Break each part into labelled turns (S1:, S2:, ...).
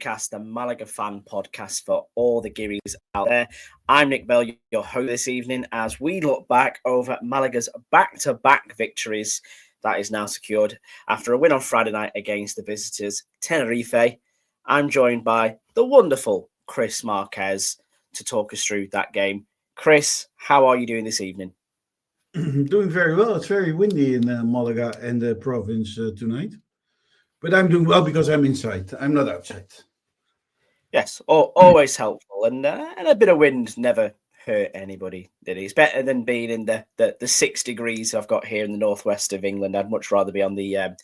S1: podcast, the Malaga fan podcast for all the Gearys out there. I'm Nick Bell, your host this evening, as we look back over Malaga's back-to-back victories that is now secured after a win on Friday night against the visitors, Tenerife. I'm joined by the wonderful Chris Marquez to talk us through that game. Chris, how are you doing this evening?
S2: Doing very well. It's very windy in Malaga and the province tonight. But I'm doing well because I'm inside. I'm not outside.
S1: Yes, always helpful. And a bit of wind never hurt anybody, did it? It's better than being in the 6 degrees I've got here in the northwest of England. I'd much rather be on the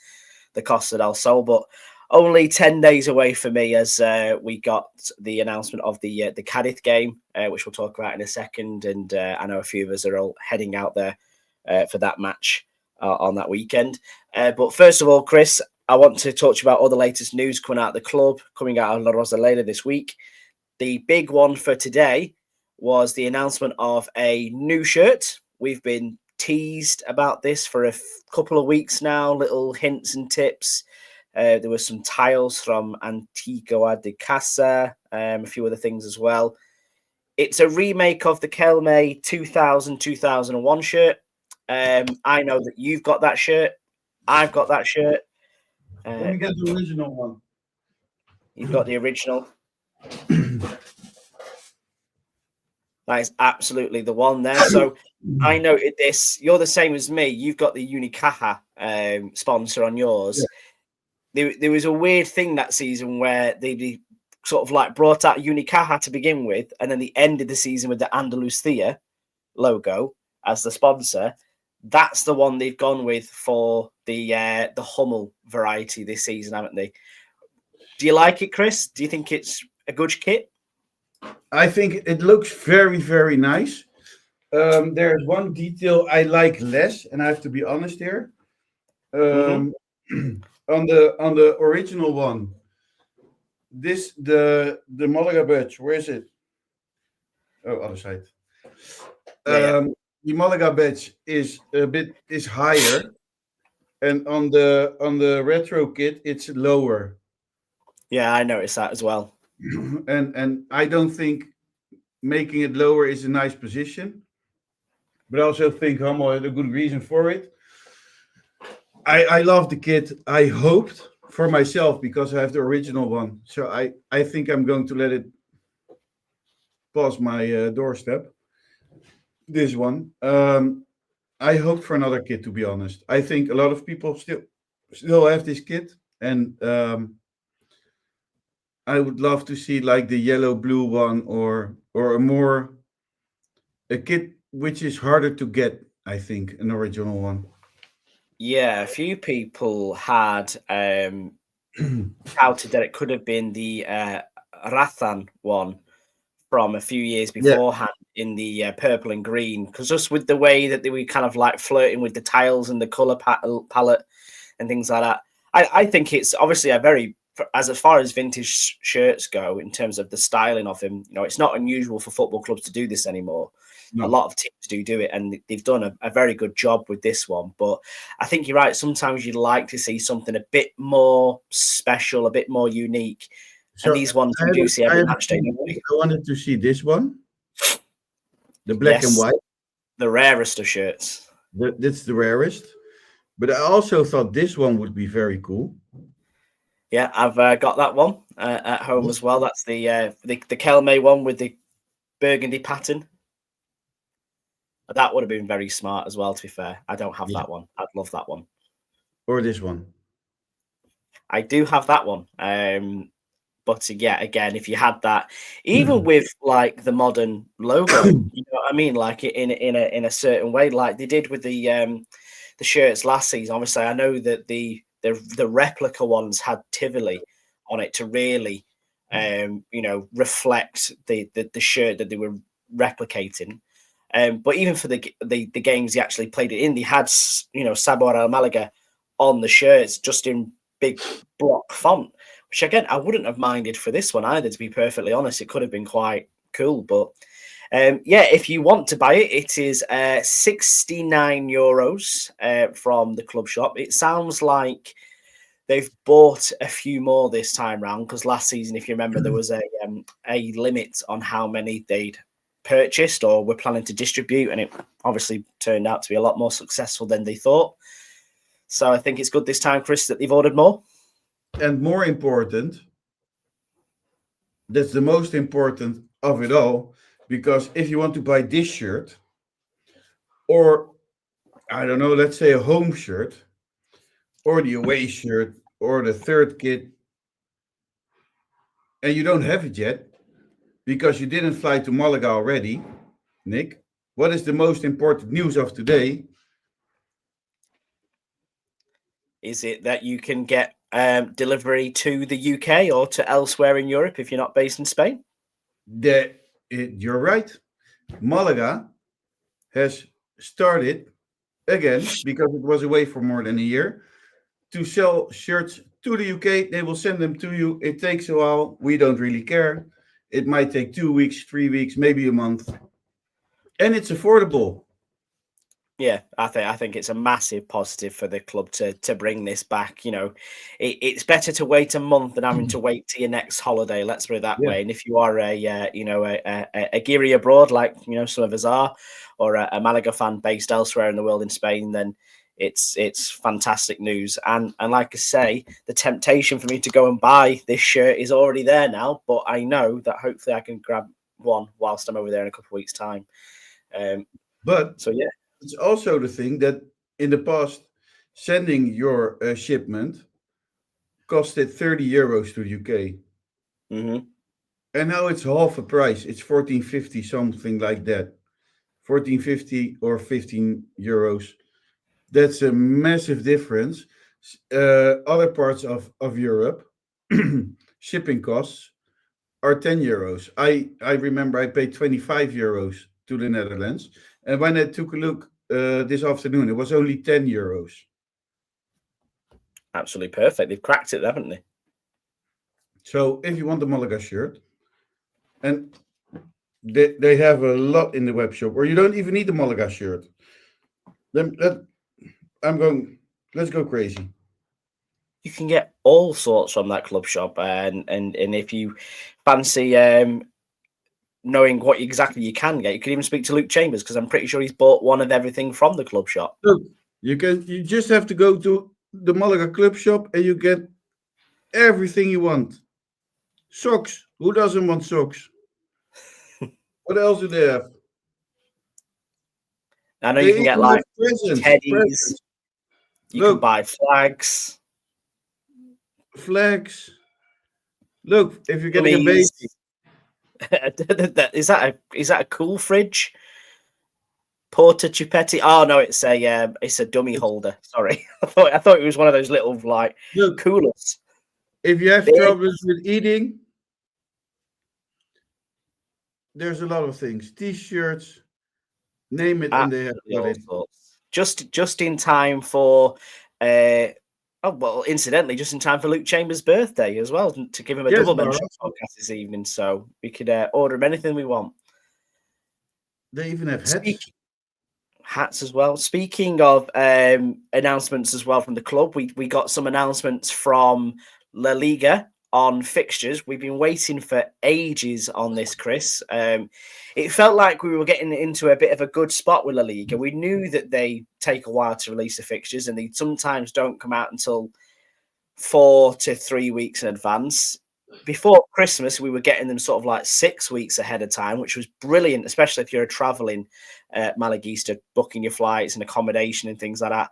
S1: Costa del Sol, but only 10 days away for me as we got the announcement of the Cadiz game, which we'll talk about in a second. And I know a few of us are all heading out there for that match on that weekend. But first of all, Chris, I want to talk to you about all the latest news coming out of the club, coming out of Rosaleda this week. The big one for today was the announcement of a new shirt. We've been teased about this for a couple of weeks now, little hints and tips. There were some tiles from Antigua de Casa, a few other things as well. It's a remake of the Kelme 2000-2001 shirt. I know that you've got that shirt. I've got that shirt.
S2: Let me get the original one.
S1: You've got the original. That is absolutely the one there. So I noted this. You're the same as me. You've got the Unicaja sponsor on yours. Yeah. There was a weird thing that season where they sort of like brought out Unicaja to begin with, and then they ended the season with the Andalusia logo as the sponsor. That's the one they've gone with for the Hummel variety this season, haven't they? Do you like it, Chris? Do you think it's a good kit?
S2: I think it looks very, very nice. There's one detail I like less, and I have to be honest here. On the original one, the Malaga badge. Where is it? Oh, other side. The Malaga badge is higher, and on the retro kit it's lower.
S1: Yeah, I noticed that as well.
S2: And I don't think making it lower is a nice position, but I also think Hummel had a good reason for it. I love the kit. I hoped for myself because I have the original one, so I think I'm going to let it pass my doorstep. This one. I hoped for another kit, to be honest. I think a lot of people still have this kit, and I would love to see like the yellow blue one or a kit which is harder to get. I think an original one.
S1: Yeah, a few people had touted that it could have been the Rathan one from a few years beforehand in the purple and green, because just with the way that they were kind of like flirting with the tiles and the color palette and things like that, I think it's obviously a very, as far as vintage shirts go in terms of the styling of them, you know, it's not unusual for football clubs to do this anymore. No. A lot of teams do it, and they've done a very good job with this one. But I think you're right. Sometimes you'd like to see something a bit more special, a bit more unique. So and these ones we do see every match day.
S2: I wanted to see this one, the black and white,
S1: the rarest of shirts.
S2: That's the rarest. But I also thought this one would be very cool.
S1: Yeah, I've got that one at home as well. That's the Kelme one with the burgundy pattern. That would have been very smart as well, to be fair. I don't have that one. I'd love that one.
S2: Or this one.
S1: I do have that one. But yeah, again, if you had that, even with like the modern logo, you know what I mean? Like in a certain way, like they did with the shirts last season. Obviously, I know that the replica ones had Tivoli on it to really reflect the shirt that they were replicating. But even for the games he actually played it in, they had Sabor al Malaga on the shirts just in big block font, which again I wouldn't have minded for this one either, to be perfectly honest. It could have been quite cool. But if you want to buy it, it is €69 from the club shop. It sounds like they've bought a few more this time round, because last season, if you remember, there was a limit on how many they'd purchased or were planning to distribute, and it obviously turned out to be a lot more successful than they thought. So I think it's good this time, Chris, that they've ordered more.
S2: And more important, that's the most important of it all, because if you want to buy this shirt, or I don't know, let's say a home shirt, or the away shirt, or the third kit, and you don't have it yet because you didn't fly to Malaga already, Nick, what is the most important news of today?
S1: Is it that you can get delivery to the UK or to elsewhere in Europe if you're not based in Spain?
S2: You're right. Malaga has started again, because it was away for more than a year, to sell shirts to the UK. They will send them to you. It takes a while. We don't really care. It might take 2 weeks, 3 weeks, maybe a month. And it's affordable.
S1: Yeah, I think it's a massive positive for the club to bring this back. You know, it's better to wait a month than having to wait to your next holiday. Let's put it that
S2: Yeah.
S1: way. And if you are a Geary abroad, like some of us are, or a Malaga fan based elsewhere in the world in Spain, then it's fantastic news. And like I say, the temptation for me to go and buy this shirt is already there now. But I know that hopefully I can grab one whilst I'm over there in a couple of weeks' time.
S2: But
S1: So yeah.
S2: it's also the thing that in the past, sending your shipment costed 30 euros to the UK.
S1: Mm-hmm.
S2: And now it's half a price. It's 14.50, something like that. 14.50 or 15 euros. That's a massive difference. Other parts of Europe, shipping costs are 10 euros. I remember I paid 25 euros to the Netherlands. And when I took a look this afternoon, it was only 10 euros.
S1: Absolutely perfect. They've cracked it, haven't they?
S2: So if you want the Malaga shirt, and they have a lot in the web shop, or you don't even need the Malaga shirt. Then let's go crazy.
S1: You can get all sorts from that club shop, and if you fancy knowing what exactly you can get, you can even speak to Luke Chambers, because I'm pretty sure he's bought one of everything from the club shop.
S2: Look, you just have to go to the Malaga club shop and you get everything you want. Socks. Who doesn't want socks? What else do they have?
S1: I know
S2: They
S1: you can get
S2: even
S1: like
S2: have
S1: teddies.
S2: presents.
S1: You can buy flags.
S2: Flags. Look, if you're getting a
S1: Dummies.
S2: base,
S1: Is that a cool fridge? Porta Chupetti. Oh no, it's a dummy holder. Sorry, I thought it was one of those little like
S2: look,
S1: coolers.
S2: if you have
S1: Big.
S2: troubles with eating, there's a lot of things. T-shirts, name it, and they have got it.
S1: Just in time for incidentally, just in time for Luke Chambers' birthday as well, to give him a
S2: Yes,
S1: double
S2: Laura.
S1: mention podcast this evening. So we could order him anything we want.
S2: They even have hats.
S1: Hats as well. Speaking of announcements as well from the club, we got some announcements from La Liga on fixtures. We've been waiting for ages on this, Chris. It felt like we were getting into a bit of a good spot with La Liga. We knew that they take a while to release the fixtures, and they sometimes don't come out until 4 to 3 weeks in advance. Before Christmas, we were getting them sort of like 6 weeks ahead of time, which was brilliant, especially if you're a traveling Malaguista, booking your flights and accommodation and things like that.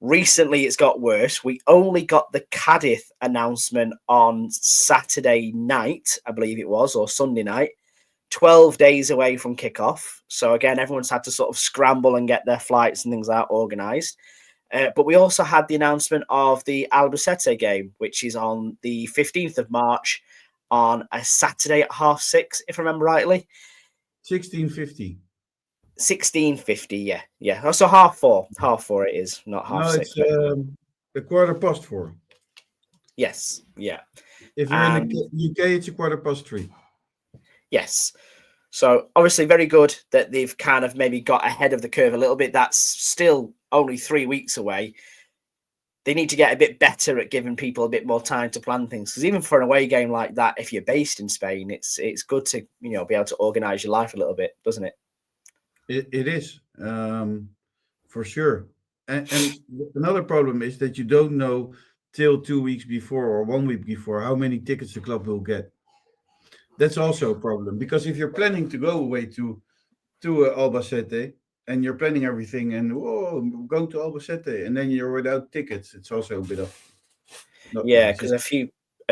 S1: Recently, it's got worse. We only got the Cadiz announcement on Saturday night, I believe it was, or Sunday night, 12 days away from kickoff. So again, everyone's had to sort of scramble and get their flights and things like that organised. But we also had the announcement of the Albacete game, which is on the 15th of March on a Saturday at 6:30, if I remember rightly.
S2: 16:50.
S1: 16:50, yeah. So 4:30 it is, not 6:30.
S2: No, it's a 4:15.
S1: Yes, yeah.
S2: If you're in the UK, it's 3:15.
S1: Yes. So obviously very good that they've kind of maybe got ahead of the curve a little bit. That's still only 3 weeks away. they need to get a bit better at giving people a bit more time to plan things. Because even for an away game like that, if you're based in Spain, it's good to be able to organise your life a little bit, doesn't it?
S2: It is, for sure. And another problem is that you don't know till 2 weeks before or 1 week before how many tickets the club will get. That's also a problem because if you're planning to go away to Albacete and you're planning everything and I'm going to Albacete and then you're without tickets, it's also a bit of not
S1: Yeah,
S2: nice.
S1: because a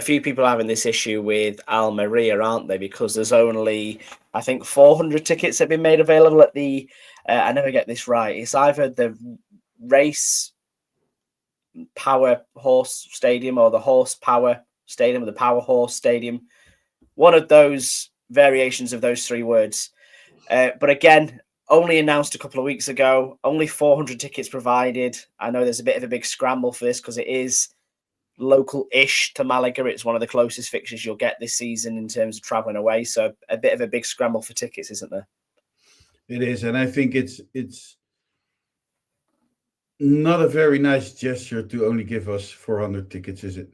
S1: few people are having this issue with Almeria, aren't they? Because there's only, I think, 400 tickets have been made available at the. I never get this right. It's either the race power horse stadium or the horse power stadium or the power horse stadium. One of those variations of those three words. But again, only announced a couple of weeks ago. Only 400 tickets provided. I know there's a bit of a big scramble for this because it is local-ish to Malaga. It's one of the closest fixtures you'll get this season in terms of travelling away. So a bit of a big scramble for tickets, isn't there?
S2: It is, and I think it's not a very nice gesture to only give us 400 tickets, is it?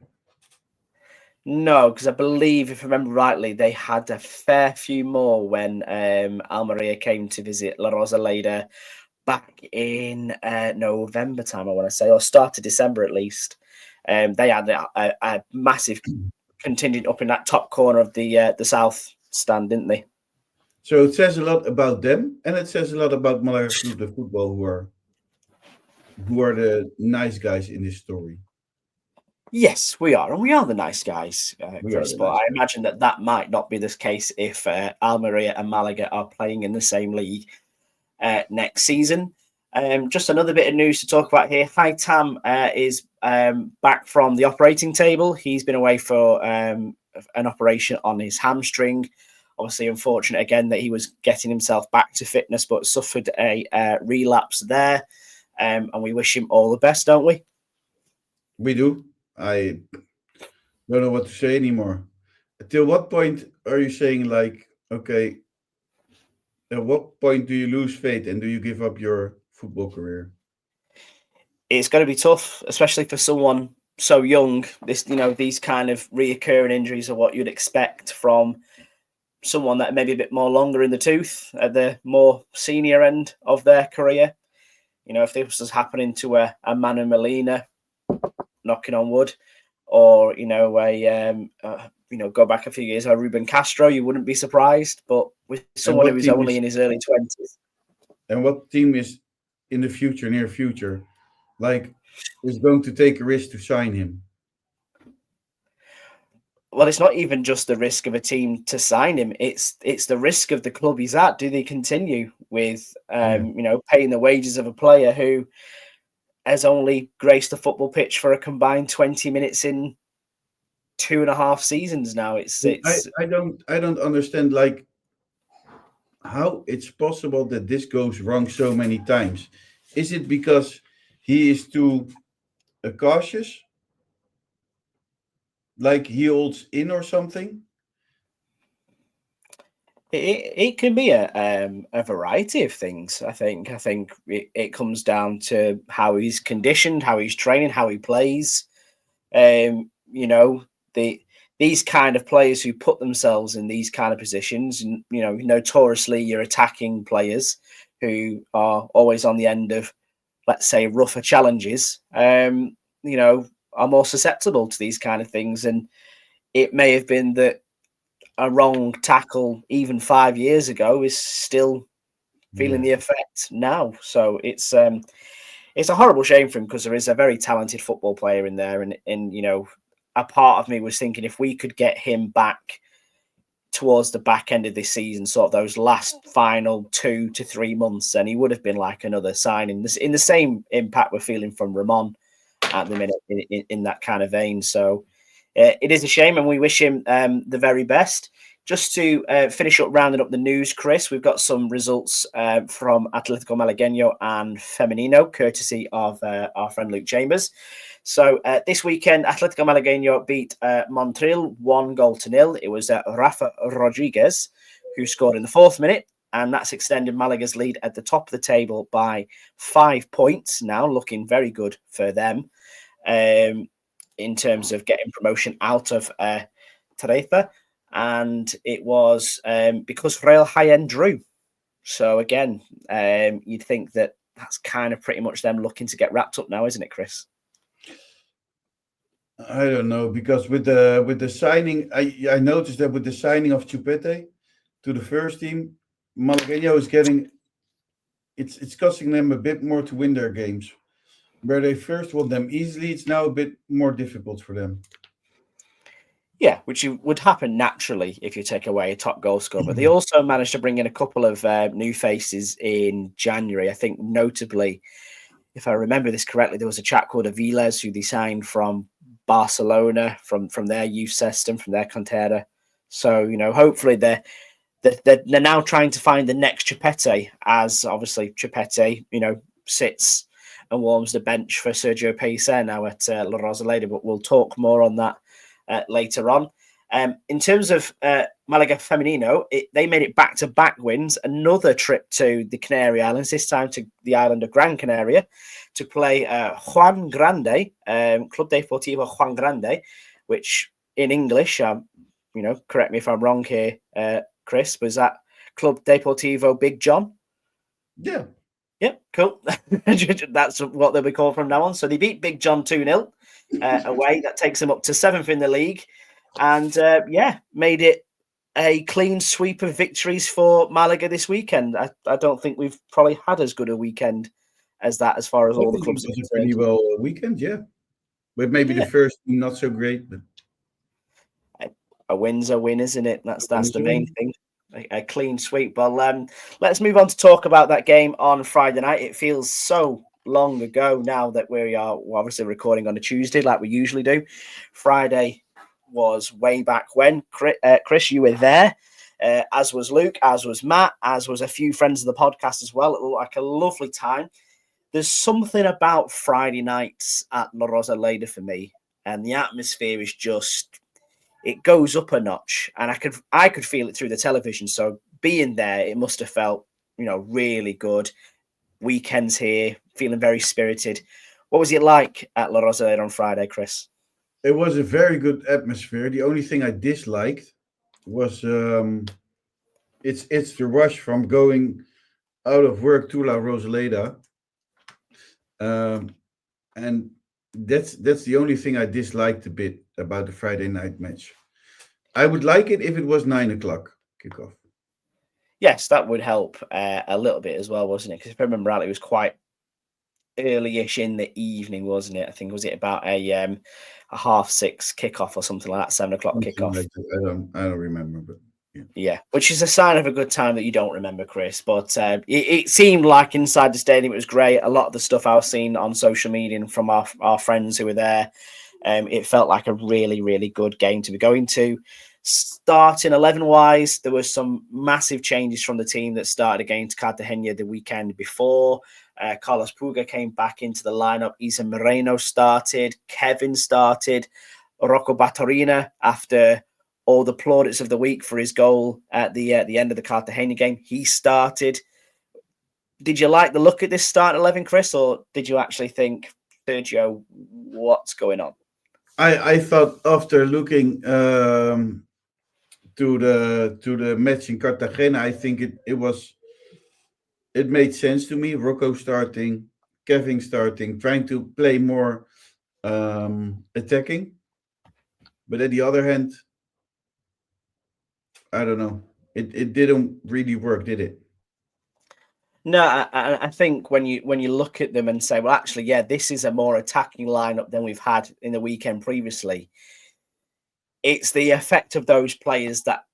S1: No, because I believe, if I remember rightly, they had a fair few more when Almeria came to visit La Rosaleda back in November time, I want to say, or start of December at least. They had a massive contingent up in that top corner of the south stand, didn't they?
S2: So it says a lot about them, and it says a lot about Malaga Club de Football, who are the nice guys in this story.
S1: Yes, we are, and we are the nice guys,
S2: We are
S1: Chris.
S2: the
S1: But
S2: nice
S1: I
S2: guys.
S1: imagine that might not be the case if Almeria and Malaga are playing in the same league next season. Just another bit of news to talk about here. Hi Tam is back from the operating table. He's been away for an operation on his hamstring. Obviously, unfortunate again that he was getting himself back to fitness, but suffered a relapse there. And we wish him all the best, don't we?
S2: We do. I don't know what to say anymore. Till what point are you saying like, okay, at what point do you lose faith and do you give up your football career?
S1: It's going to be tough, especially for someone so young. These kind of reoccurring injuries are what you'd expect from someone that may be a bit more longer in the tooth at the more senior end of their career. If this was happening to a Manu Molina, knocking on wood, or go back a few years, Ruben Castro, you wouldn't be surprised. But with
S2: And
S1: someone who
S2: what
S1: is
S2: team
S1: only
S2: is
S1: in his early 20s,
S2: and what team is in the future, near future, like is going to take a risk to sign him?
S1: well, it's not even just the risk of a team to sign him. It's the risk of the club he's at. Do they continue with
S2: Yeah.
S1: paying the wages of a player who has only graced the football pitch for a combined 20 minutes in 2.5 seasons now?
S2: I don't understand like how it's possible that this goes wrong so many times. Is it because he is too cautious, like he holds in or something?
S1: it can be a variety of things. I think it comes down to how he's conditioned, how he's training, how he plays. You know, these kind of players who put themselves in these kind of positions, and notoriously you're attacking players who are always on the end of, let's say, rougher challenges. Are more susceptible to these kind of things, and it may have been that a wrong tackle even 5 years ago is still feeling
S2: Yeah.
S1: the effect now. So it's a horrible shame for him because there is a very talented football player in there, and a part of me was thinking if we could get him back towards the back end of this season, sort of those last final 2 to 3 months, then he would have been like another signing in the same impact we're feeling from Ramon at the minute in that kind of vein. So it is a shame, and we wish him the very best. Just to finish up, rounding up the news, Chris, we've got some results from Atletico Malagueño and Femenino, courtesy of our friend Luke Chambers. So this weekend, Atletico Malagueño beat Montreal 1-0. It was Rafa Rodriguez who scored in the 4th minute, and that's extended Malaga's lead at the top of the table by 5 points now, looking very good for them. in terms of getting promotion out of Tenerife, and it was because Real Jaén drew. So again, you'd think that that's kind of pretty much them looking to get wrapped up now, isn't it, Chris?
S2: I don't know, because with the signing, I noticed that with the signing of Chupete to the first team, Malagueño is getting, it's costing them a bit more to win their games. Where they first won them easily, it's now a bit more difficult for them.
S1: Yeah, which would happen naturally if you take away a top goal scorer. But they also managed to bring in a couple of new faces in January. I think notably, if I remember this correctly, there was a chap called Aviles who they signed from Barcelona, from their youth system, from their cantera. So, hopefully they're now trying to find the next Chupete, as obviously Chupete, sits and warms the bench for Sergio Pellicer now at La Rosaleda. But we'll talk more on that later on. In terms of Malaga Femenino, they made it back-to-back wins. Another trip to the Canary Islands, this time to the island of Gran Canaria, to play Juan Grande, Club Deportivo Juan Grande, which in English, correct me if I'm wrong here, Chris, was that Club Deportivo Big John?
S2: Yeah.
S1: Yep, cool. That's what they'll be called from now on. So they beat Big John 2-0 away. That takes them up to 7th in the league. And made it a clean sweep of victories for Malaga this weekend. I don't think we've probably had as good a weekend as that, as far as all the clubs.
S2: It was a pretty well weekend, yeah. But maybe the first not so great. But
S1: a win's a win, isn't it? That's the main thing. A clean sweep. Well, let's move on to talk about that game on Friday night. It feels so long ago now that we are obviously recording on a Tuesday like we usually do. Friday was way back when. Chris, you were there, as was Luke, as was Matt, as was a few friends of the podcast as well. It looked like a lovely time. There's something about Friday nights at La Rosaleda for me, and the atmosphere is just, it goes up a notch, and I could feel it through the television. So being there, it must have felt, really good. Weekends here, feeling very spirited. What was it like at La Rosaleda on Friday, Chris?
S2: it was a very good atmosphere. The only thing I disliked was it's the rush from going out of work to La Rosaleda, and that's the only thing I disliked a bit about the Friday night match. I would like it if it was 9 o'clock kickoff.
S1: Yes, that would help a little bit as well, wasn't it? Because if I remember rightly, it was quite early-ish in the evening, wasn't it? I think, was it about a 6:30 kickoff or something like that, 7 o'clock kickoff?
S2: Like I don't remember, but
S1: yeah, which is a sign of a good time that you don't remember, Chris. But it seemed like inside the stadium it was great. A lot of the stuff I was seeing on social media and from our friends who were there, it felt like a really, really good game to be going to. Starting 11-wise, there was some massive changes from the team that started against Cartagena the weekend before. Carlos Puga came back into the lineup. Isa Moreno started. Kevin started. Rocco Batorina, after all the plaudits of the week for his goal at the end of the Cartagena game, he started. Did you like the look at this starting 11, Chris, or did you actually think, Sergio, what's going on?
S2: I thought after looking to the match in Cartagena, I think it made sense to me. Rocco starting, Kevin starting, trying to play more attacking. But at the other hand, I don't know. It didn't really work, did it?
S1: No, I think when you look at them and say, well, actually, yeah, this is a more attacking lineup than we've had in the weekend previously. It's the effect of those players that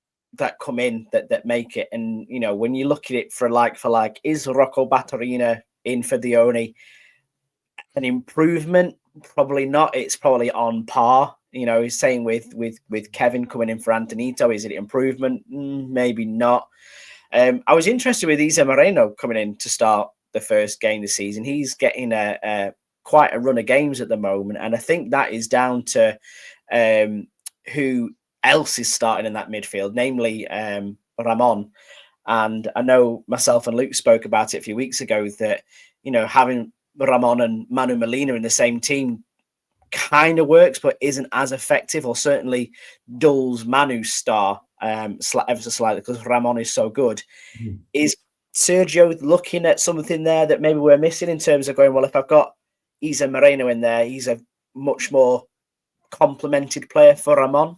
S1: come in that make it. And when you look at it for like, is Rocco Batorina in for Dione an improvement? Probably not. It's probably on par. Same with Kevin coming in for Antonito. Is it improvement? Maybe not. I was interested with Isa Moreno coming in to start the first game this season. He's getting quite a run of games at the moment, and I think that is down to who else is starting in that midfield, namely Ramon. And I know myself and Luke spoke about it a few weeks ago that having Ramon and Manu Molina in the same team kind of works, but isn't as effective, or certainly dulls Manu's star ever so slightly because Ramon is so good. Is Sergio looking at something there that maybe we're missing in terms of going, well, if I've got Isa Moreno in there, he's a much more complemented player for Ramon?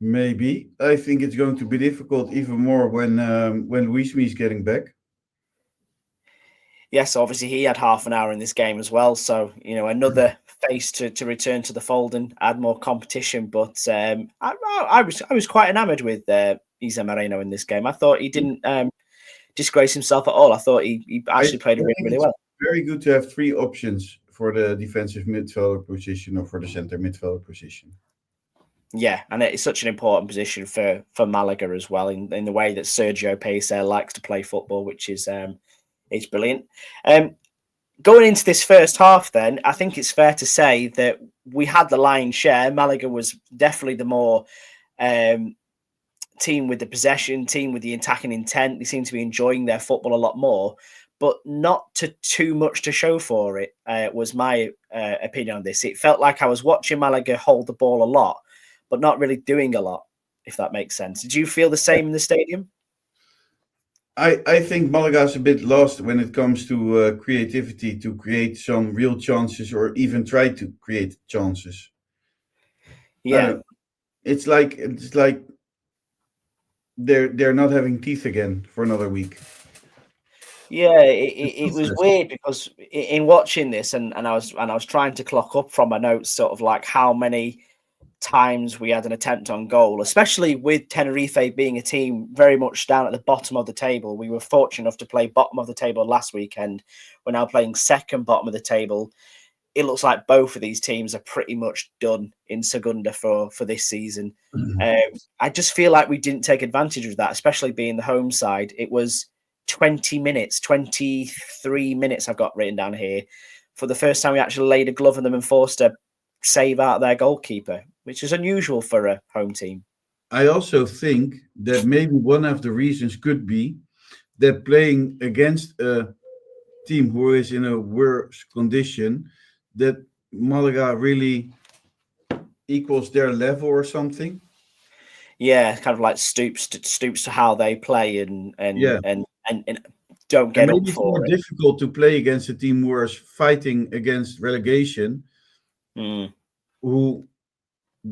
S2: Maybe. I think it's going to be difficult even more when Luismi is getting back.
S1: Yes, obviously he had half an hour in this game as well. So, another face to return to the fold and add more competition. But I was quite enamoured with Isa Moreno in this game. I thought he didn't disgrace himself at all. I thought he actually played
S2: I
S1: really,
S2: think
S1: really
S2: it's
S1: well.
S2: very good to have three options for the defensive midfielder position or for the center midfielder position.
S1: Yeah, and it's such an important position for Malaga as well in the way that Sergio Pérez likes to play football, which is it's brilliant. Going into this first half, then I think it's fair to say that we had the lion's share. Malaga was definitely the more team with the possession, team with the attacking intent. They seem to be enjoying their football a lot more, but not to too much to show for it. Was my opinion on this. It felt like I was watching Malaga hold the ball a lot, but not really doing a lot. If that makes sense. Did you feel the same in the stadium?
S2: I think Malaga is a bit lost when it comes to creativity to create some real chances or even try to create chances. I
S1: Yeah.
S2: don't know. It's like they're not having teeth again for another week.
S1: Yeah,
S2: It's
S1: it was
S2: toothless.
S1: weird because in watching this and I was trying to clock up from my notes sort of like how many times we had an attempt on goal, especially with Tenerife being a team very much down at the bottom of the table. We were fortunate enough to play bottom of the table last weekend. We're now playing second bottom of the table. It looks like both of these teams are pretty much done in Segunda for this season. I just feel like we didn't take advantage of that, especially being the home side. It was 20 minutes, 23 minutes I've got written down here for the first time we actually laid a glove on them and forced a save out their goalkeeper, which is unusual for a home team.
S2: I also think that maybe one of the reasons could be that playing against a team who is in a worse condition, that Malaga really equals their level or something.
S1: Yeah, kind of like stoops to how they play
S2: Yeah.
S1: and don't
S2: And
S1: get up
S2: maybe it's more
S1: for it.
S2: difficult to play against a team who is fighting against relegation,
S1: Mm.
S2: who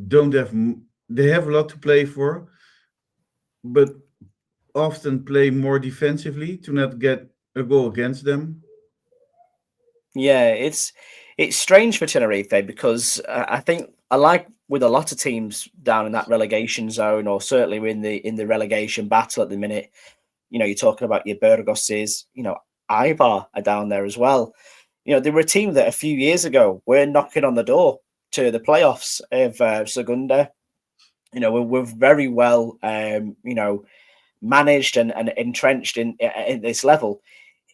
S2: don't have, they have a lot to play for, but often play more defensively to not get a goal against them.
S1: Yeah, it's strange for Tenerife because I think I like with a lot of teams down in that relegation zone, or certainly in the relegation battle at the minute. You're talking about your Burgoses, Ibar are down there as well. They were a team that a few years ago were knocking on the door to the playoffs of Segunda. We're very well, managed and entrenched in this level.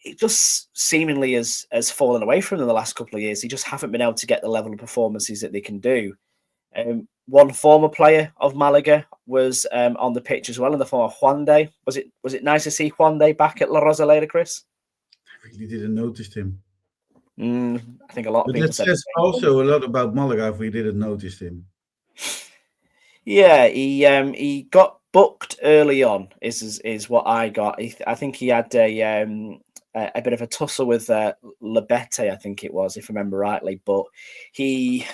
S1: It just seemingly has fallen away from them the last couple of years. They just haven't been able to get the level of performances that they can do. One former player of Malaga was on the pitch as well in the form of Juan Day. Was it nice to see Juan Day back at La Rosaleda, Chris?
S2: I really didn't notice him.
S1: I think a lot of
S2: But
S1: people
S2: that
S1: said the
S2: says
S1: same thing.
S2: also a lot about Malaga if we didn't notice him.
S1: Yeah, he got booked early on. Is what I got. I think he had a bit of a tussle with Labette, I think it was, if I remember rightly. But he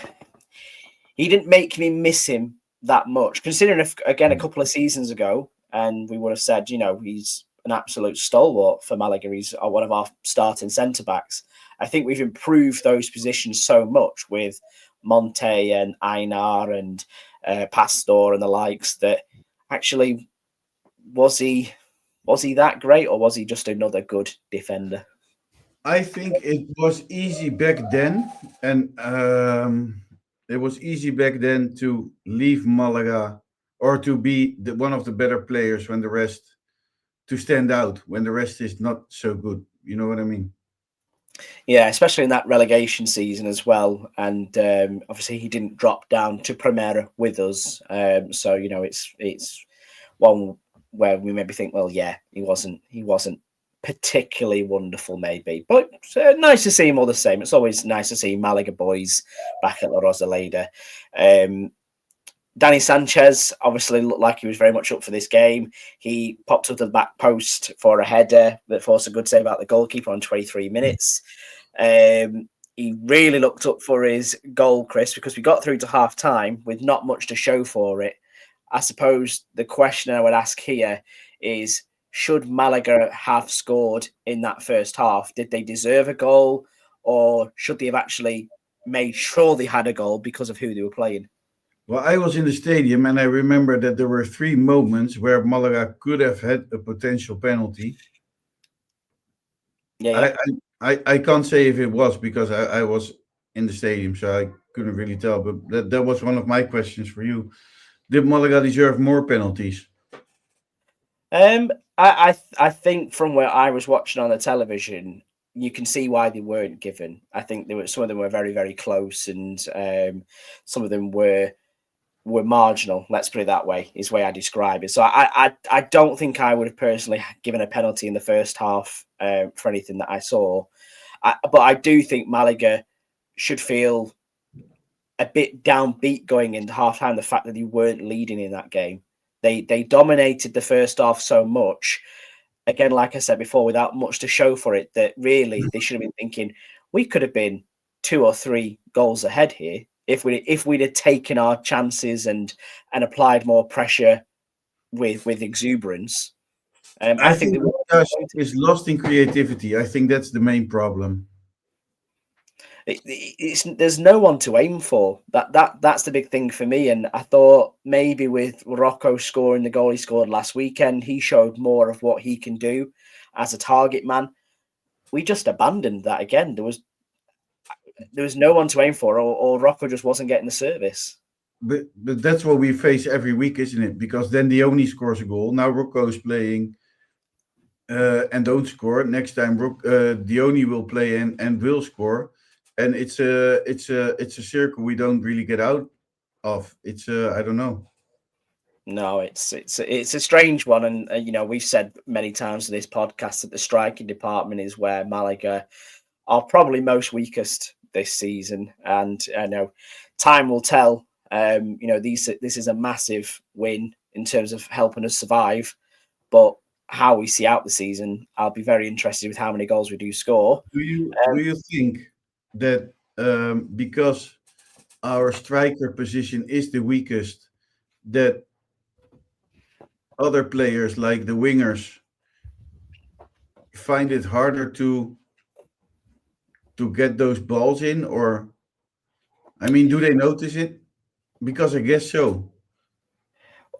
S1: he didn't make me miss him that much, considering if again a couple of seasons ago, and we would have said, he's an absolute stalwart for Malaga. He's one of our starting centre backs. I think we've improved those positions so much with Monte and Einar and Pastor and the likes that actually was he that great, or was he just another good defender?
S2: I think it was easy back then, and it was easy back then to leave Malaga or to be one of the better players when the rest to stand out when the rest is not so good. You know what I mean?
S1: Yeah, especially in that relegation season as well. And obviously, he didn't drop down to Primera with us. So it's one where we maybe think, well, yeah, he wasn't particularly wonderful, maybe. But nice to see him all the same. It's always nice to see Malaga boys back at La Rosaleda. Danny Sanchez obviously looked like he was very much up for this game. He popped up to the back post for a header that forced a good save out the goalkeeper on 23 minutes. He really looked up for his goal, Chris, because we got through to half time with not much to show for it. I suppose the question I would ask here is, should Malaga have scored in that first half? Did they deserve a goal, or should they have actually made sure they had a goal because of who they were playing?
S2: Well, I was in the stadium and I remember that there were 3 moments where Malaga could have had a potential penalty.
S1: Yeah.
S2: I can't say if it was because I was in the stadium, so I couldn't really tell. But that was one of my questions for you. Did Malaga deserve more penalties?
S1: I think from where I was watching on the television, you can see why they weren't given. I think some of them were very, very close, and some of them were marginal. Let's put it that way. Is the way I describe it. So I don't think I would have personally given a penalty in the first half for anything that I saw. But I do think Malaga should feel a bit downbeat going into half time. The fact that they weren't leading in that game. They dominated the first half so much. Again, like I said before, without much to show for it, that really they should have been thinking we could have been 2 or 3 goals ahead here if we'd have taken our chances and applied more pressure with exuberance. I think
S2: think
S1: they
S2: is lost in creativity. I think that's the main problem.
S1: there's no one to aim for. That's the big thing for me. And I thought maybe with Rocco scoring the goal he scored last weekend, he showed more of what he can do as a target man. We just abandoned that again. There was no one to aim for, or Rocco just wasn't getting the service.
S2: But that's what we face every week, isn't it? Because then Dione scores a goal. Now Rocco is playing and don't score. Next time Dione will play and will score. And it's a circle we don't really get out of. It's I don't know.
S1: No, it's a strange one, and we've said many times in this podcast that the striking department is where Malaga are probably most weakest this season, and I know time will tell. This is a massive win in terms of helping us survive, but how we see out the season, I'll be very interested with how many goals we do score.
S2: Do you think that because our striker position is the weakest, that other players like the wingers find it harder to get those balls in? Or I mean, do they notice it? Because I guess so.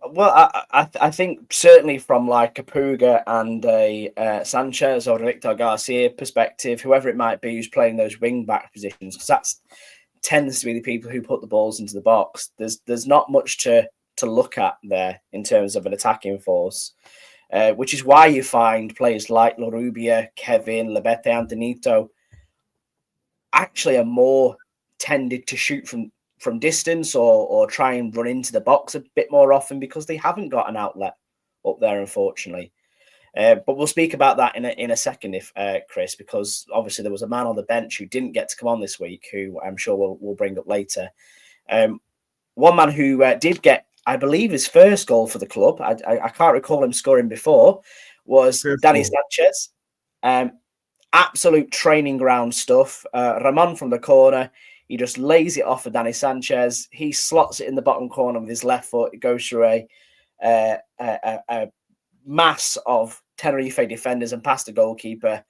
S1: Well, I think certainly from like a Puga and a Sanchez or a Victor Garcia perspective, whoever it might be who's playing those wing back positions, because that tends to be the people who put the balls into the box. There's not much to look at there in terms of an attacking force, which is why you find players like Larubia, Kevin, Lebete, and Danito actually are more tended to shoot from distance or try and run into the box a bit more often because they haven't got an outlet up there, unfortunately. But we'll speak about that in a second, if Chris, because obviously there was a man on the bench who didn't get to come on this week, who I'm sure we'll bring up later. One man who did get, I believe, his first goal for the club, I can't recall him scoring before, was
S2: First
S1: Danny
S2: goal.
S1: Sanchez. Absolute training ground stuff. Ramon from the corner, he just lays it off for Danny Sanchez. He slots it in the bottom corner with his left foot. It goes through a mass of Tenerife defenders and past the goalkeeper.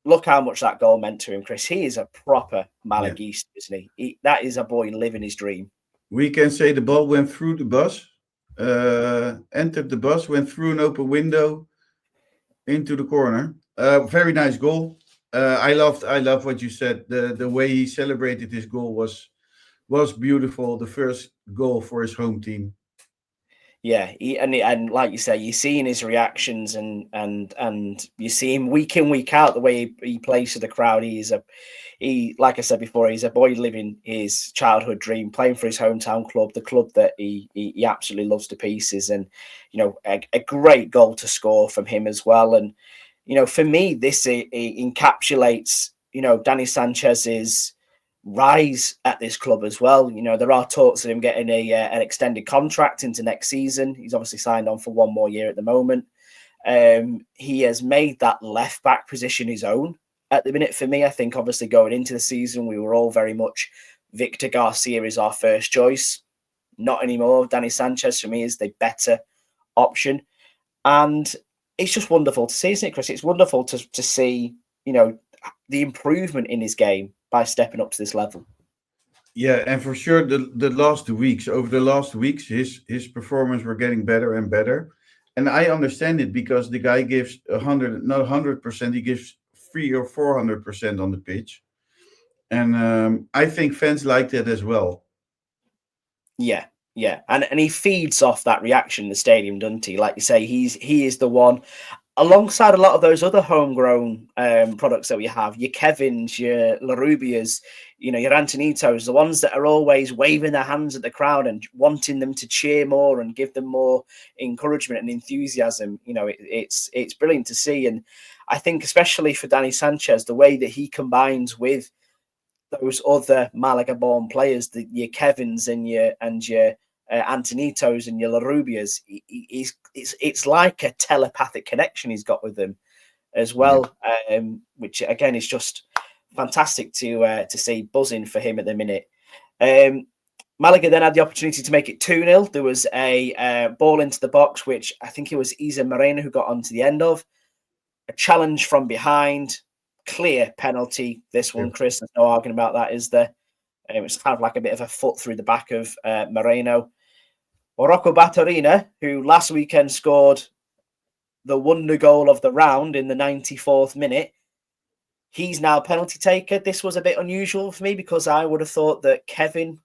S1: Look how much that goal meant to him, Chris. He is a proper Malaguista, isn't he? That is a boy living his dream.
S2: We can say the ball went through the bus, entered the bus, went through an open window into the corner. Very nice goal. I love what you said. The way he celebrated his goal was beautiful. The first goal for his home team.
S1: Yeah, and like you say, you're seeing his reactions and you see him week in, week out, the way he plays to the crowd. He, like I said before, he's a boy living his childhood dream, playing for his hometown club, the club that he absolutely loves to pieces. And a great goal to score from him as well. And For me, this encapsulates, Danny Sanchez's rise at this club as well. There are talks of him getting an extended contract into next season. He's obviously signed on for one more year at the moment. He has made that left back position his own at the minute for me. I think obviously going into the season, we were all very much Victor Garcia is our first choice. Not anymore. Danny Sanchez for me is the better option. And it's just wonderful to see, isn't it, Chris? It's wonderful to see, the improvement in his game by stepping up to this level.
S2: Yeah, and for sure, over the last weeks, his performance were getting better and better, and I understand it because the guy gives 100, not 100%, he gives 300 or 400% on the pitch, and I think fans like that as well.
S1: Yeah, yeah, and he feeds off that reaction in the stadium, doesn't he? Like you say, he is the one, alongside a lot of those other homegrown products that we have, your Kevins, your Larubias, your Antonitos, the ones that are always waving their hands at the crowd and wanting them to cheer more and give them more encouragement and enthusiasm. It's brilliant to see. And I think especially for Danny Sanchez, the way that he combines with those other Malaga-born players, your Kevins and your Antonitos and your Larubias, it's like a telepathic connection he's got with them as well, which again is just fantastic to see buzzing for him at the minute. Malaga then had the opportunity to make it 2-0. There was a ball into the box, which I think it was Isa Moreno who got onto the end of. A challenge from behind, clear penalty. This one, Chris, there's no arguing about that, is there? It was kind of like a bit of a foot through the back of Moreno. Rocco Batorina, who last weekend scored the wonder goal of the round in the 94th minute, he's now penalty taker. This was a bit unusual for me because I would have thought that Kevin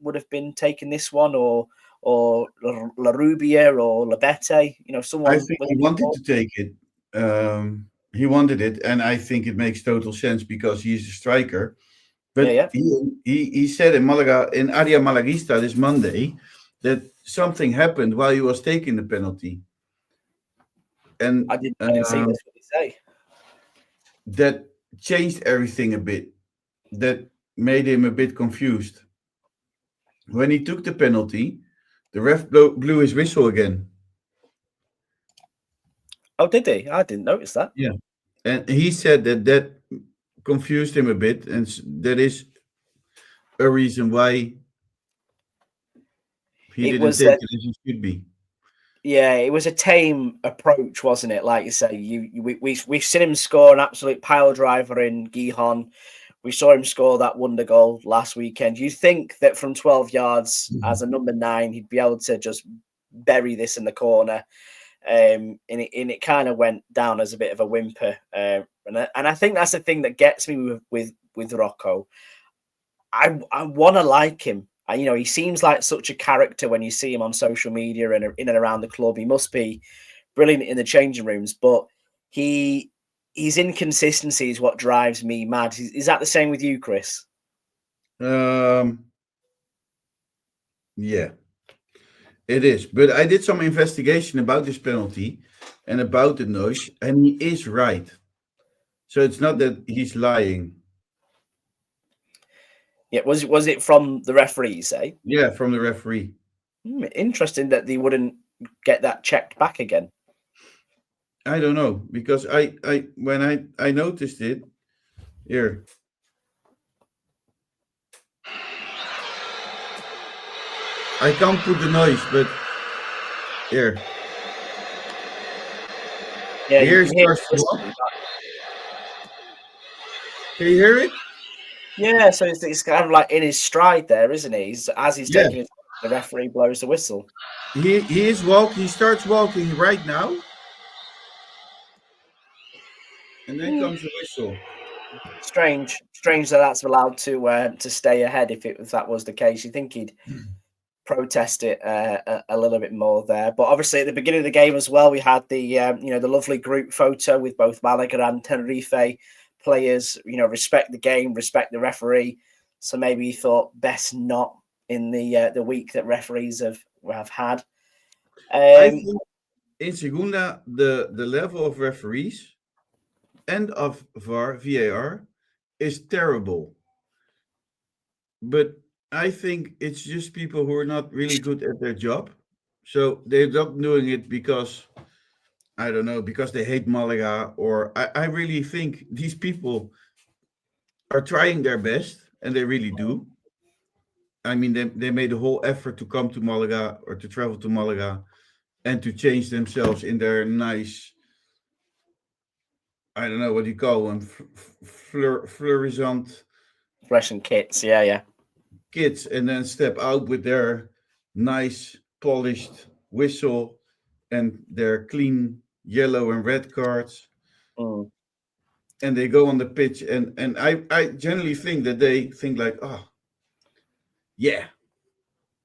S1: would have been taking this one, or Larubia or Labete. Someone.
S2: I think he wanted to take it. He wanted it, and I think it makes total sense because he's a striker. But
S1: Yeah.
S2: He said in Malaga, in Aria Malaguista this Monday, that something happened while he was taking the penalty. And
S1: I didn't see this. What did he say?
S2: That changed everything a bit. That made him a bit confused. When he took the penalty, the ref blew his whistle again.
S1: Oh, did he? I didn't notice that.
S2: Yeah. And he said that confused him a bit, and that is a reason why he didn't take it as he should be.
S1: Yeah, it was a tame approach, wasn't it? Like you say, we've seen him score an absolute pile driver in Gijón. We saw him score that wonder goal last weekend. You think that from 12 yards as a number 9, he'd be able to just bury this in the corner, and it kind of went down as a bit of a whimper. And I think that's the thing that gets me with Rocco. I want to like him. He seems like such a character when you see him on social media and in and around the club. He must be brilliant in the changing rooms, but his inconsistency is what drives me mad. Is that the same with you, Chris?
S2: Yeah, it is. But I did some investigation about this penalty and about the noise, and he is right. So it's not that he's lying.
S1: Yeah, was it from the referee, you say?
S2: Yeah, from the referee.
S1: Interesting that they wouldn't get that checked back again.
S2: I don't know, because when I noticed it here. I can't put the noise, but here.
S1: Yeah,
S2: Here's first one. Can you hear it?
S1: Yeah, so it's kind of like in his stride there, isn't he? As he's taking it, the referee blows the whistle.
S2: He is walking. He starts walking right now, and then comes the whistle.
S1: Strange that that's allowed to stay ahead. If that was the case, you think he'd protest it a little bit more there. But obviously, at the beginning of the game as well, we had the the lovely group photo with both Malaga and Tenerife players. Respect the game, respect the referee. So maybe he thought best not in the week that referees have had.
S2: I think in Segunda, the level of referees end of VAR is terrible. But I think it's just people who are not really good at their job. So they're not doing it because, I don't know, because they hate Malaga, or I really think these people are trying their best, and they really do. I mean, they made a whole effort to come to Malaga or to travel to Malaga and to change themselves in their nice, I don't know what you call them, fluorescent
S1: Fluorescent kits, yeah.
S2: kits, and then step out with their nice polished whistle and their clean yellow and red cards,
S1: Mm.
S2: and they go on the pitch, and I generally think that they think like, oh yeah,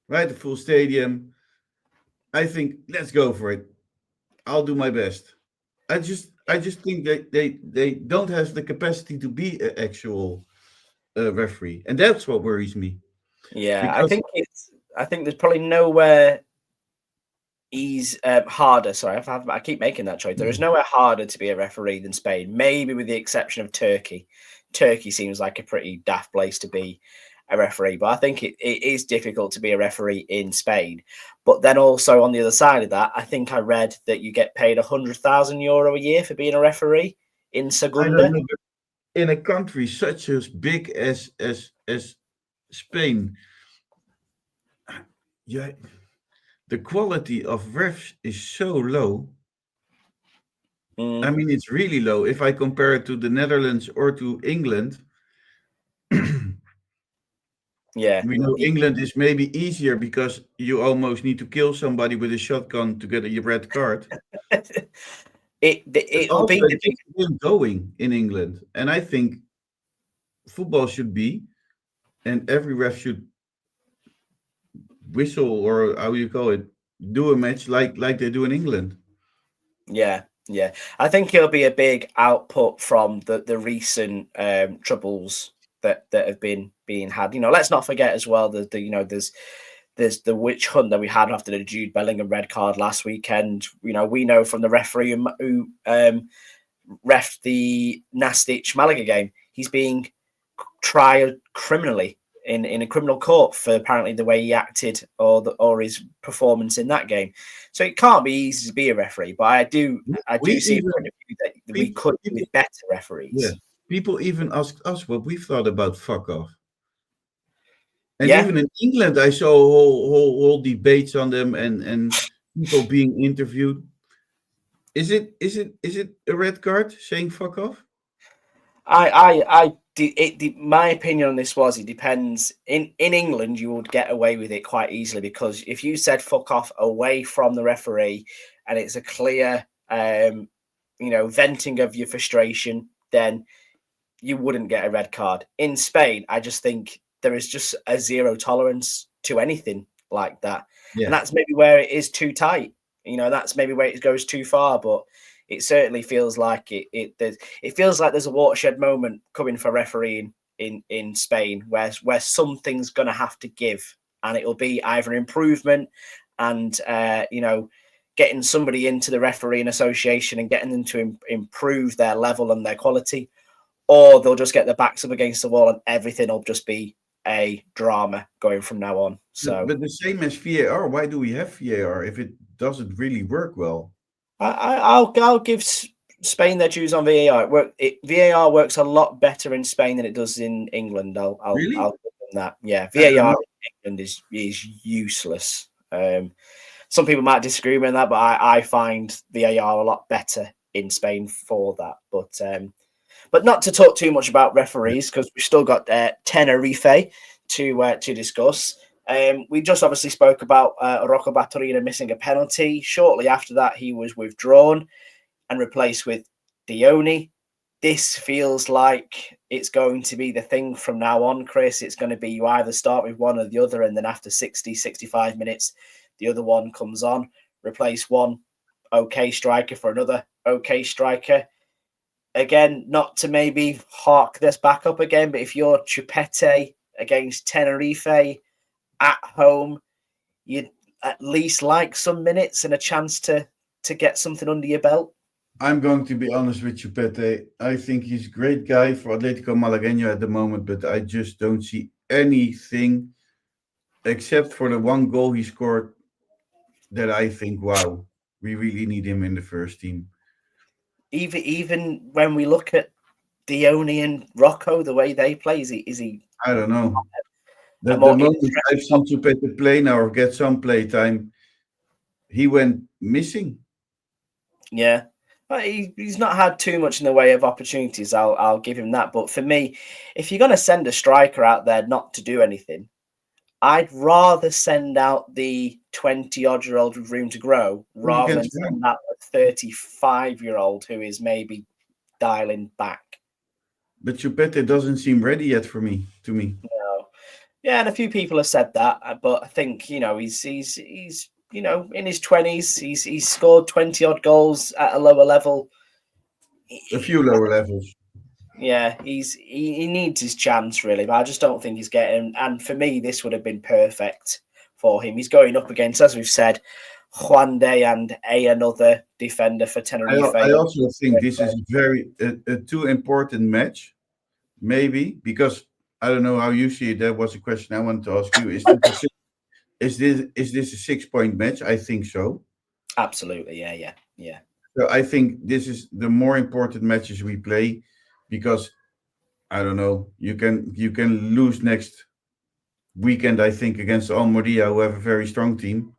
S2: right, the full stadium. I think let's go for it. I'll do my best. I just think that they don't have the capacity to be an actual referee, and that's what worries me.
S1: Yeah,
S2: Because
S1: I think there's probably nowhere harder. Sorry, I keep making that choice. There is nowhere harder to be a referee than Spain, maybe with the exception of Turkey. Turkey seems like a pretty daft place to be a referee, but I think it is difficult to be a referee in Spain. But then also on the other side of that, I think I read that you get paid €100,000 a year for being a referee in
S2: I don't
S1: Segunda.
S2: know, but in a country such as big as Spain, yeah, the quality of refs is so low. I
S1: Mm,
S2: mean, it's really low. If I compare it to the Netherlands or to England,
S1: yeah.
S2: we know England is maybe easier because you almost need to kill somebody with a shotgun to get a red card. But
S1: It'll
S2: also,
S1: be the
S2: it keeps the game going in England. And I think football should be, and every ref should whistle, or how you call it, do a match like they do in England.
S1: Yeah. I think it'll be a big output from the recent troubles that have been being had. Let's not forget as well that there's the witch hunt that we had after the Jude Bellingham red card last weekend. We know from the referee who ref the Nastic Malaga game, he's being tried criminally in a criminal court for apparently the way he acted or his performance in that game. So it can't be easy to be a referee, but I
S2: We
S1: do see a
S2: even
S1: point of view that we
S2: people,
S1: could do
S2: people
S1: with better
S2: yeah,
S1: referees.
S2: people even asked us what we thought about fuck off. And
S1: Yeah,
S2: even in England, I saw whole debates on them, and people being interviewed. Is it a red card saying fuck off?
S1: my opinion on this was it depends. In England, you would get away with it quite easily because if you said fuck off away from the referee and it's a clear, venting of your frustration, then you wouldn't get a red card. In Spain, I just think there is just a zero tolerance to anything like that. And
S2: Yeah,
S1: that's maybe where it is too tight. That's maybe where it goes too far, but it certainly feels like it feels like there's a watershed moment coming for refereeing in Spain where something's gonna have to give. And it'll be either improvement and getting somebody into the refereeing association and getting them to improve their level and their quality, or they'll just get their backs up against the wall and everything will just be a drama going from now on. So
S2: but the same as VAR. Why do we have VAR if it doesn't really work well?
S1: I'll give Spain their dues on VAR. VAR works a lot better in Spain than it does in England. I'll
S2: Really?
S1: give them that. Yeah,
S2: I don't
S1: VAR
S2: know.
S1: in England is useless. Some people might disagree with that, but I find VAR a lot better in Spain for that. But not to talk too much about referees because we've still got Tenerife to discuss. We just obviously spoke about Rocco Batorina missing a penalty. Shortly after that, he was withdrawn and replaced with Dione. This feels like it's going to be the thing from now on, Chris. It's going to be you either start with one or the other, and then after 60, 65 minutes, the other one comes on. Replace one okay striker for another okay striker. Again, not to maybe hark this back up again, but if you're Chupete against Tenerife at home, you'd at least like some minutes and a chance to get something under your belt.
S2: I'm going to be honest with you, Pete. I think he's a great guy for Atletico Malagueño at the moment, but I just don't see anything except for the one goal he scored that I think, wow, we really need him in the first team.
S1: Even when we look at Dione and Rocco, the way they play, is he
S2: I don't know.
S1: a
S2: The
S1: more
S2: moment I've
S1: interesting
S2: seen Chupete play now or get some play time, he went missing.
S1: Yeah, but he's not had too much in the way of opportunities. I'll give him that. But for me, if you're going to send a striker out there not to do anything, I'd rather send out the 20-odd-year-old with room to grow rather than
S2: Against him.
S1: send out a 35-year-old who is maybe dialing back.
S2: But Chupete doesn't seem ready yet for me, to me.
S1: No. Yeah, and a few people have said that, but I think he's in his 20s. He's scored 20 odd goals at a lower level.
S2: A few lower levels.
S1: Yeah, he needs his chance really, but I just don't think he's getting. And for me, this would have been perfect for him. He's going up against, as we've said, Juan de and another defender for Tenerife.
S2: I also think this is a too important match, maybe, because I don't know how you see it. That was a question I wanted to ask you. Is this a 6 point match? I think so.
S1: Absolutely, yeah, yeah, yeah.
S2: So I think this is the more important matches we play because I don't know. You can lose next weekend, I think, against Almeria, who have a very strong team,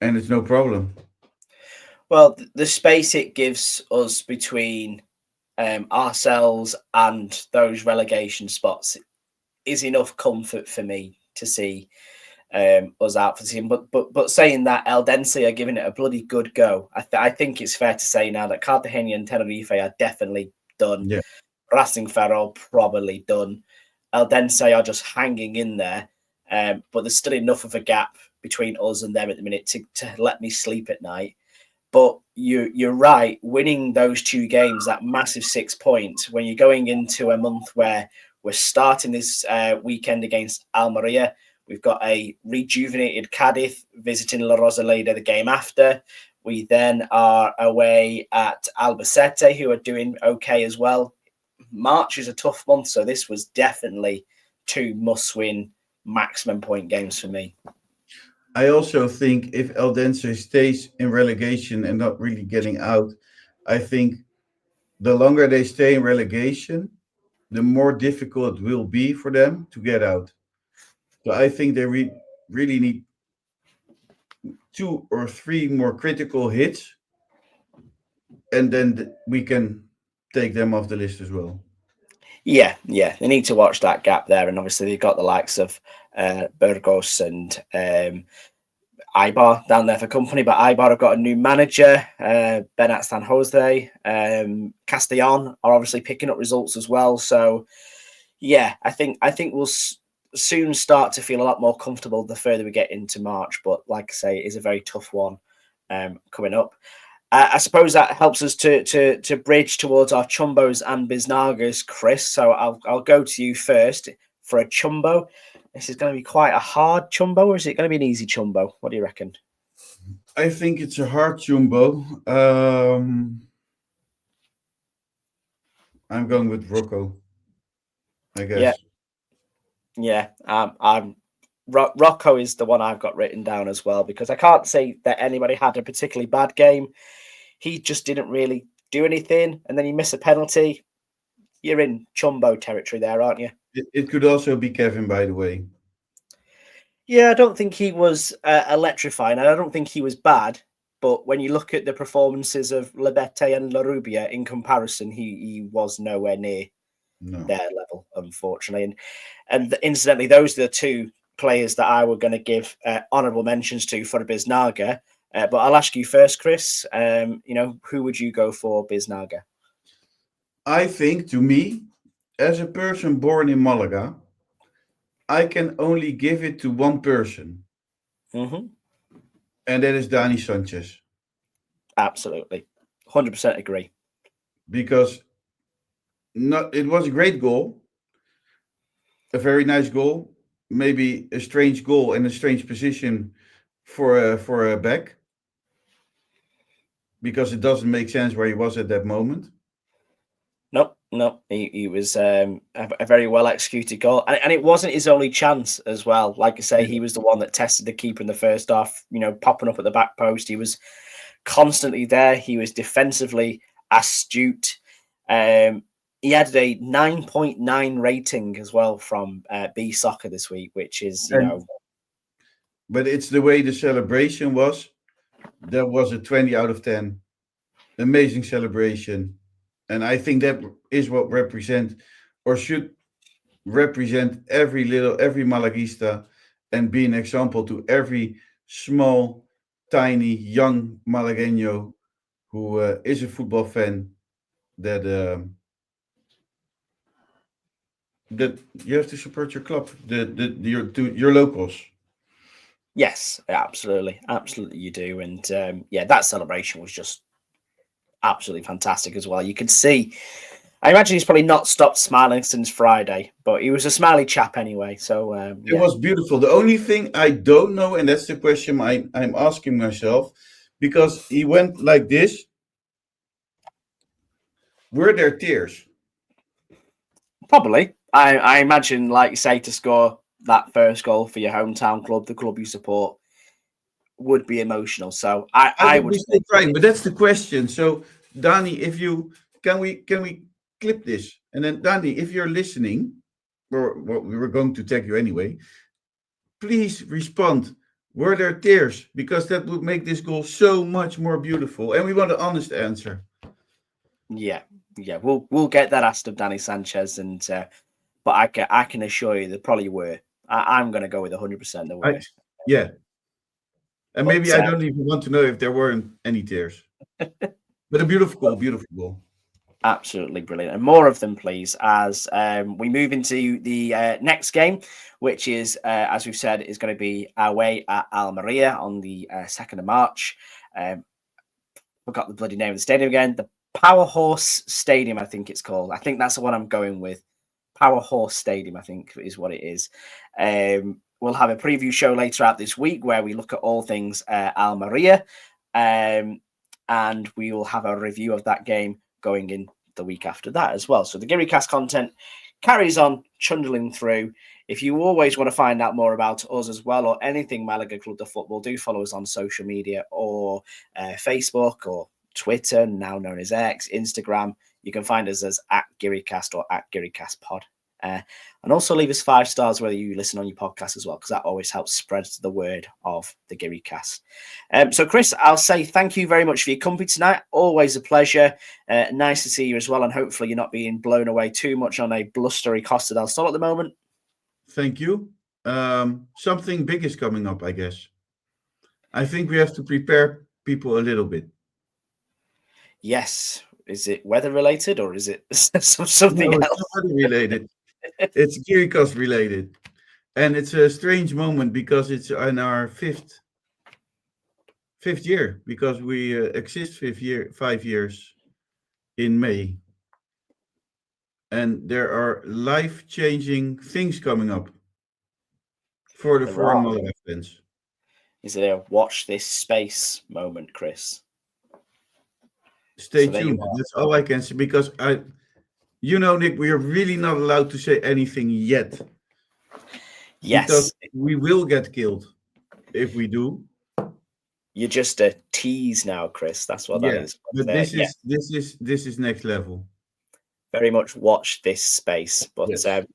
S2: and it's no problem.
S1: Well, the space it gives us between ourselves and those relegation spots is enough comfort for me to see us out for the season. But saying that, Eldense are giving it a bloody good go. I think it's fair to say now that Cartagena and Tenerife are definitely done.
S2: Yeah,
S1: Racing Ferrol probably done. Eldense are just hanging in there, but there's still enough of a gap between us and them at the minute to let me sleep at night. But you're right. Winning those two games, that massive 6 points, when you're going into a month where we're starting this weekend against Almeria, we've got a rejuvenated Cadiz visiting La Rosaleda the game after. We then are away at Albacete, who are doing okay as well. March is a tough month, so this was definitely two must-win maximum point games for me.
S2: I also think if Eldense stays in relegation and not really getting out, I think the longer they stay in relegation, the more difficult it will be for them to get out. So I think they really need two or three more critical hits, and then we can take them off the list as well.
S1: Yeah, yeah, they need to watch that gap there, and obviously they've got the likes of Burgos and Ibar down there for company. But Ibar have got a new manager, Benat San Jose. Castellon are obviously picking up results as well. So yeah, I think we'll soon start to feel a lot more comfortable the further we get into March. But like I say, it is a very tough one coming up. I suppose that helps us to bridge towards our chumbos and biznagas, Chris. So I'll go to you first for a chumbo. This is going to be quite a hard chumbo, or is it going to be an easy chumbo? What do you reckon?
S2: I think it's a hard jumbo. I'm going with Rocco, I
S1: Yeah,
S2: guess.
S1: yeah. I'm Rocco is the one I've got written down as well because I can't say that anybody had a particularly bad game. He just didn't really do anything, and then you miss a penalty. You're in chumbo territory there, aren't you?
S2: It could also be Kevin, by the way.
S1: Yeah, I don't think he was electrifying, and I don't think he was bad. But when you look at the performances of Lebete and Larubia in comparison, he was nowhere near
S2: No.
S1: their level, unfortunately. And incidentally, those are the two players that I were going to give honourable mentions to for Biznaga. But I'll ask you first, Chris. Who would you go for Biznaga?
S2: I think, to me, as a person born in Malaga, I can only give it to one person,
S1: Hmm.
S2: and that is Dani Sanchez.
S1: Absolutely, 100% agree.
S2: Because not, it was a great goal, a very nice goal, maybe a strange goal and a strange position for a back. because it doesn't make sense where he was at that moment.
S1: No. He was a very well executed goal, and it wasn't his only chance as well. Like I say,
S2: Yeah.
S1: he was the one that tested the keeper in the first half. Popping up at the back post, he was constantly there. He was defensively astute. He had a 9.9 rating as well from B Soccer this week, which is
S2: And but it's the way the celebration was. That was a 20 out of 10. Amazing celebration. And I think that is what represent or should represent every Malagista and be an example to every small, tiny, young Malagueño who is a football fan that that you have to support your club, your locals.
S1: yes, absolutely, you do, and that celebration was just absolutely fantastic as well. You could see. I imagine he's probably not stopped smiling since Friday, but he was a smiley chap anyway. So
S2: It was beautiful. The only thing I don't know, and that's the question I'm asking myself, because he went like this. Were there tears?
S1: Probably. I imagine, like you say, to score that first goal for your hometown club, the club you support, would be emotional. So I
S2: would
S1: would
S2: be still crying, but that's the question. So, Dani, if you can we clip this, and then Dani, if you're listening, or well, we were going to tag you anyway, please respond. Were there tears? Because that would make this goal so much more beautiful, and we want an honest answer.
S1: Yeah, we'll get that asked of Danny Sanchez, and but I can assure you there probably were. I'm going to go with 100% there were.
S2: Yeah, and
S1: But
S2: maybe I don't even want to know if there weren't any tears. But a beautiful goal.
S1: absolutely brilliant, and more of them, please, as we move into the next game, which is, as we've said, is going to be away at Almeria on the 2nd of March. Forgot the bloody name of the stadium again. The Power Horse Stadium, I think it's called. I think that's the one I'm going with. Power Horse Stadium, I think is what it is. We'll have a preview show later out this week where we look at all things Almeria, and we will have a review of that game going in the week after that as well. So the GiriCast content carries on trundling through. If you always want to find out more about us as well, or anything Malaga Club de Football, do follow us on social media, or Facebook or Twitter, now known as X, Instagram. You can find us as @GiriCast or @GiriCastPod. And also leave us 5 stars whether you listen on your podcast as well, because that always helps spread the word of the GiriCast. So, Chris, I'll say thank you very much for your company tonight. Always a pleasure. Nice to see you as well, and hopefully you're not being blown away too much on a blustery Costa del Sol at the moment.
S2: Thank you. Something big is coming up, I guess. I think we have to prepare people a little bit.
S1: Yes. Is it weather related, or is it something
S2: No, it's
S1: else?
S2: not weather related. It's GiriCast related. And it's a strange moment because it's in our fifth year, because we exist 5 years in May. And there are life-changing things coming up for the
S1: There
S2: foreign
S1: are.
S2: Malaga fans.
S1: Is it a watch this space moment, Chris?
S2: Stay
S1: So there you
S2: tuned.
S1: are.
S2: That's all I can say, because Nick, we are really not allowed to say anything yet.
S1: Yes.
S2: Because we will get killed if we do.
S1: You're just a tease now, Chris. That's what that is.
S2: But
S1: But,
S2: this is next level.
S1: very much watch this space. But
S2: Yes.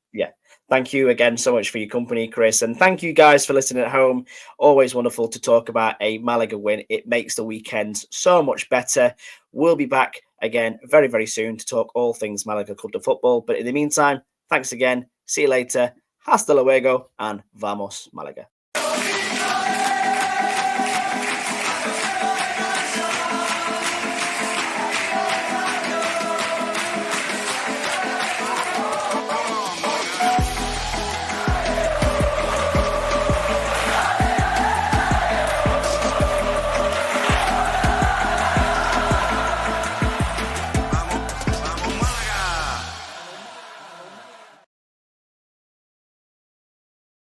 S1: thank you again so much for your company, Chris. And thank you guys for listening at home. Always wonderful to talk about a Malaga win. It makes the weekends so much better. We'll be back again very, very soon to talk all things Malaga Club de Football. But in the meantime, thanks again. See you later. Hasta luego and vamos, Malaga.